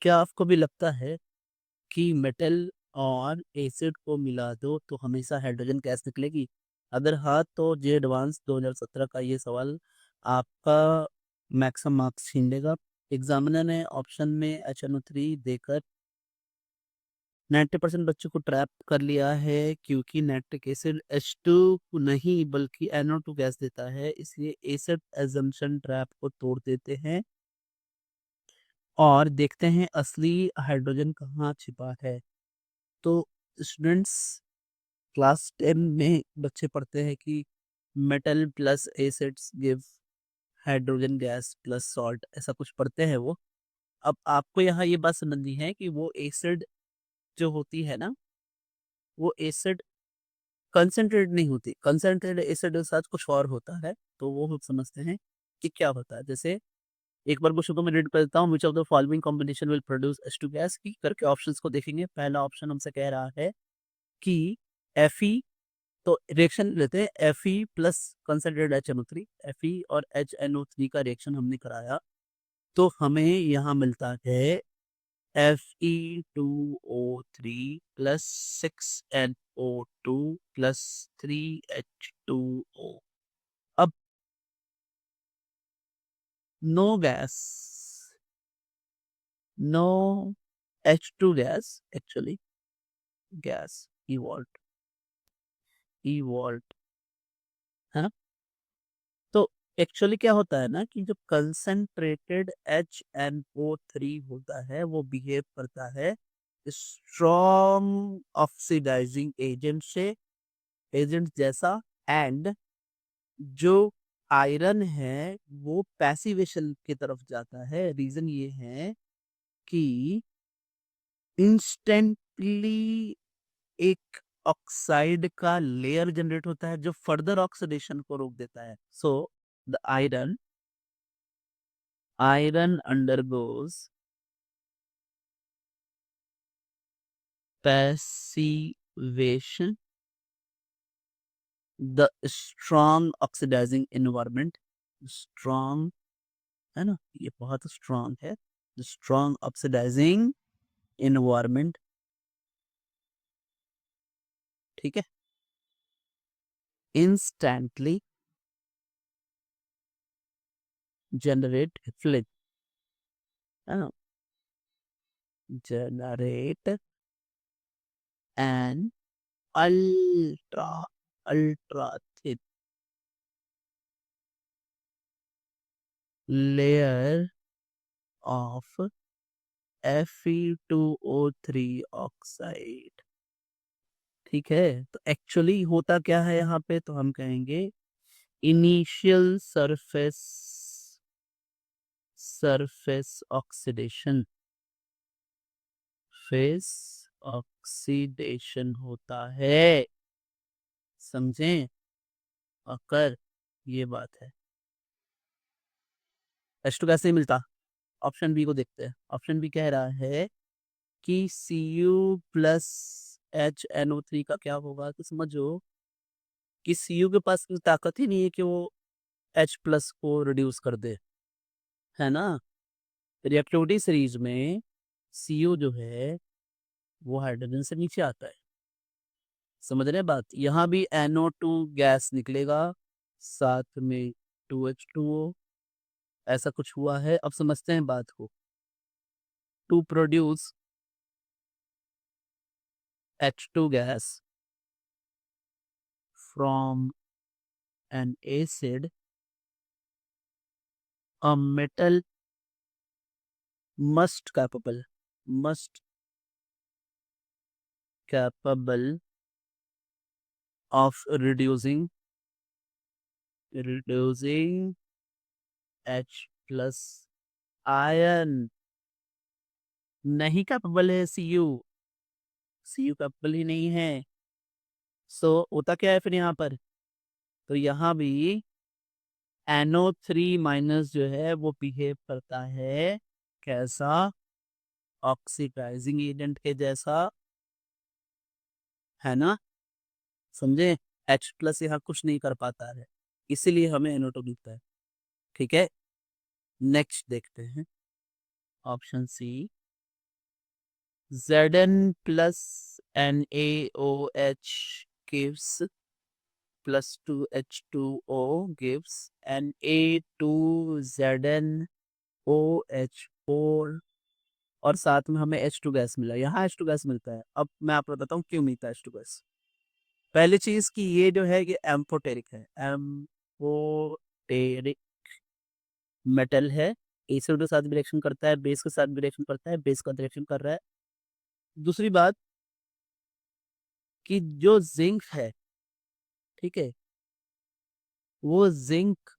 क्या आपको भी लगता है कि मेटल और एसिड को मिला दो तो हमेशा हाइड्रोजन गैस निकलेगी? अगर हाँ तो जे एडवांस 2017 का ये सवाल आपका मैक्सिमम मार्क्स छीन लेगा। एग्जामिनर ने ऑप्शन में HNO3 देकर 90% बच्चों को ट्रैप कर लिया है, क्योंकि नाइट्रिक एसिड H2 नहीं बल्कि NO2 गैस देता है, इसलिए एसिड एजम्पशन ट्रैप को तोड़ देते हैं और देखते हैं असली हाइड्रोजन कहाँ छिपा है। तो स्टूडेंट्स, क्लास 10 में बच्चे पढ़ते हैं कि metal plus acids give hydrogen gas plus salt, ऐसा कुछ पढ़ते हैं वो। अब आपको यहाँ ये बात समझनी है कि वो एसिड जो होती है ना, वो एसिड कंसंट्रेट नहीं होती, कंसंट्रेट एसिड के साथ कुछ और होता है। तो वो हम समझते हैं कि क्या होता है। जैसे एक बार क्वेश्चन को मैं रीड कर देता हूँ, which of the following combination will produce H2 gas की करके ऑप्शंस को देखेंगे। पहला ऑप्शन हमसे कह रहा है कि Fe, तो रिएक्शन लेते हैं Fe plus concentrated HNO3, Fe और HNO3 का रिएक्शन हमने कराया तो हमें यहाँ मिलता है Fe2O3 plus 6NO2 plus 3H2O। अब no gas, no H2 gas, actually gas evolved है ना। तो एक्चुअली क्या होता है ना कि जो कंसंट्रेटेड HNO3 होता है वो बिहेव करता है स्ट्रॉन्ग ऑक्सीडाइजिंग एजेंट से, एजेंट जैसा। एंड जो आयरन है वो पैसिवेशन की तरफ जाता है। रीजन ये है कि इंस्टेंटली एक ऑक्साइड का लेयर जनरेट होता है जो फर्दर ऑक्सीडेशन को रोक देता है। So the iron undergoes passivation, the strong oxidizing environment, strong है ना, ये बहुत स्ट्रांग है, the strong oxidizing environment, ठीक है, instantly generate flame, है ना, generate an ultra ultra thin layer of Fe2O3 oxide. ठीक है, तो एक्चुअली होता क्या है यहाँ पे, तो हम कहेंगे initial surface oxidation, face oxidation होता है, समझें अकर, ये बात है। H2 कैसे मिलता, ऑप्शन बी को देखते हैं। ऑप्शन बी कह रहा है कि Cu प्लस HNO3 का क्या होगा, तो समझो कि Cu के पास कोई ताकत ही नहीं है कि वो H प्लस को रिड्यूस कर दे, है ना। रिएक्टिविटी सीरीज में Cu जो है वो हाइड्रोजन से नीचे आता है, समझ रहे हैं बात। यहाँ भी NO2 गैस निकलेगा, साथ में 2H2O, ऐसा कुछ हुआ है। अब समझते हैं बात को। To produce H2 gas from an acid, a metal must capable of reducing H plus ion, नहीं कैपेबल है Cu कैपेबल ही नहीं है। सो होता क्या है फिर यहाँ पर, तो यहाँ भी NO3 माइनस जो है वो बिहेव करता है कैसा, ऑक्सीडाइजिंग एजेंट के जैसा, है ना, समझे। H प्लस यहाँ कुछ नहीं कर पाता है, इसीलिए हमें NO2 दिखता है। ठीक है, नेक्स्ट देखते हैं option C. Zn plus NaOH gives plus 2H2O gives Na2ZnOH4 और साथ में हमें H2 गैस मिला। यहाँ H2 गैस मिलता है। अब मैं आपको बताता हूँ क्यों मिलता है H2 गैस। पहली चीज कि ये जो है ये एम्फोटेरिक है, एम्फोटेरिक मेटल है, एसिड के साथ भी रिएक्शन करता है, बेस के साथ भी रिएक्शन करता है, बेस का रिएक्शन कर रहा है। दूसरी बात कि जो जिंक है, ठीक है, वो जिंक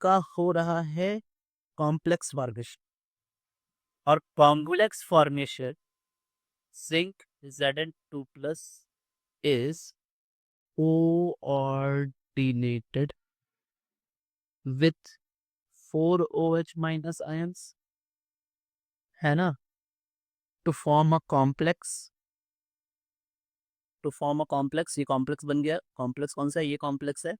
का हो रहा है कॉम्प्लेक्स फॉर्मेशन, और complex formation zinc Zn2 plus is coordinated with 4OH minus ions, है ना, to form a complex, to form a complex. ये कॉम्प्लेक्स बन गया। कॉम्प्लेक्स कौन सा है? ये कॉम्प्लेक्स है,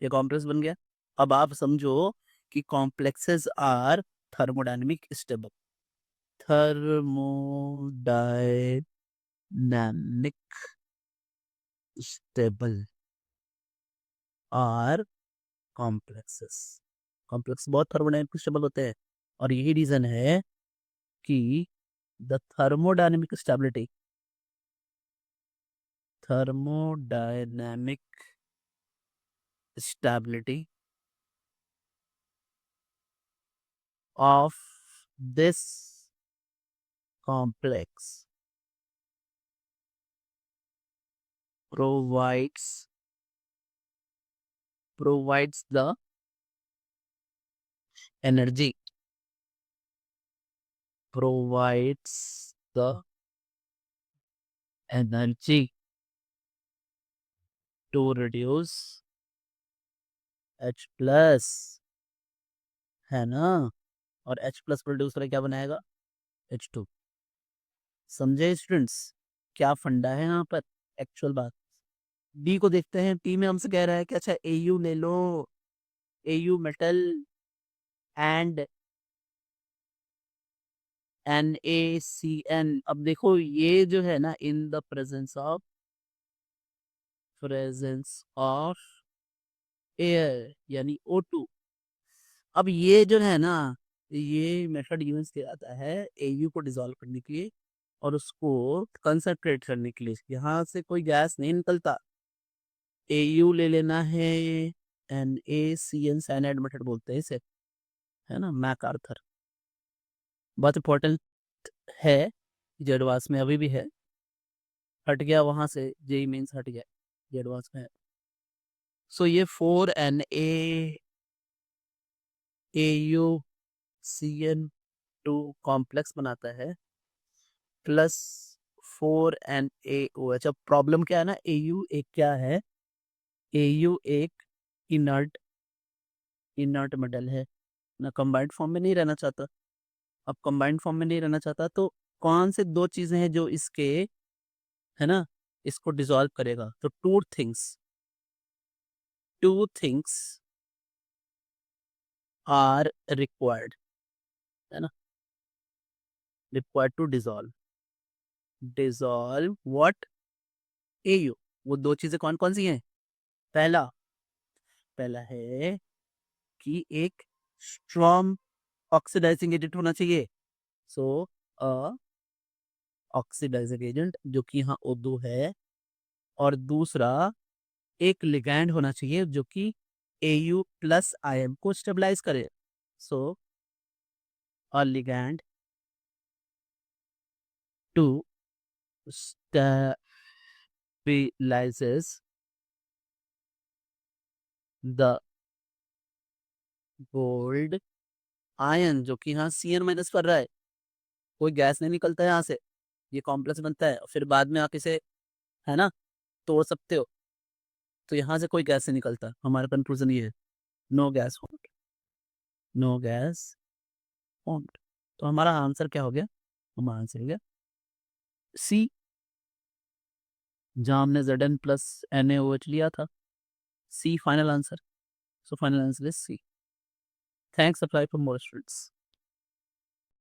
ये कॉम्प्लेक्स बन गया। अब आप समझो कि complexes are thermodynamic stable, thermodynamic stable are complexes. Complex बहुत थर्मोडायनेमिक स्टेबल होते हैं, और यही रीजन है कि the thermodynamic stability of this complex provides the energy, provides the energy to reduce H plus, है ना, और H प्लस प्रोड्यूस करें क्या बनाएगा? H2। समझे स्टूडेंट्स क्या फंडा है यहाँ पर? एक्चुअल बात। डी को देखते हैं। टी में हमसे कह रहा है कि अच्छा Au ले लो, Au मेटल एंड NaCN। अब देखो ये जो है ना, in the presence of air यानी O2। अब ये जो है ना, ये मेथड यूज किया जाता है Au को डिसॉल्व करने के लिए और उसको कंसंट्रेट करने के लिए। यहाँ से कोई गैस नहीं निकलता, Au ले लेना है, NaCN साइनाइड मेथड बोलते हैं इसे, है ना, मैकआर्थर। बहुत इंपॉर्टेंट है, जेडवास में अभी भी है, हट गया वहां से, जेई मीन्स हट गया, जेडवास में है। सो ये 4NaAuCN2 कॉम्प्लेक्स बनाता है प्लस 4NaOH। अब प्रॉब्लम क्या है ना, Au एक क्या है, Au एक इनर्ट इनर्ट मेटल है ना, कंबाइंड फॉर्म में नहीं रहना चाहता। अब कंबाइंड फॉर्म में नहीं रहना चाहता तो कौन से दो चीजें हैं जो इसके, है ना, इसको डिसॉल्व करेगा? तो टू थिंग्स आर रिक्वायर्ड, है ना, required to dissolve what? Au। वो दो चीजें कौन कौन सी हैं? पहला पहला है कि एक स्ट्रॉन्ग ऑक्सीडाइजिंग एजेंट होना चाहिए, सो अ ऑक्सीडाइजिंग एजेंट जो कि यहाँ O2 है, और दूसरा एक लिगैंड होना चाहिए जो कि Au प्लस आयन को स्टेबलाइज करे, so a ligand to stabilizes the gold ion, जो कि यहाँ Cn माइनस कर रहा है। कोई गैस नहीं निकलता है यहाँ से, ये कॉम्प्लेक्स बनता है, फिर बाद में आप इसे, है ना, तोड़ सकते हो। तो यहाँ से कोई गैस नहीं निकलता। हमारा कंक्लूजन ये है, no gas formed, no gas formed. तो हमारा आंसर क्या हो गया? हमारा आंसर हो गया सी, जहाँ हमने Zn प्लस NaOH लिया था। C final answer. So final answer is C. Thanks, apply for more students.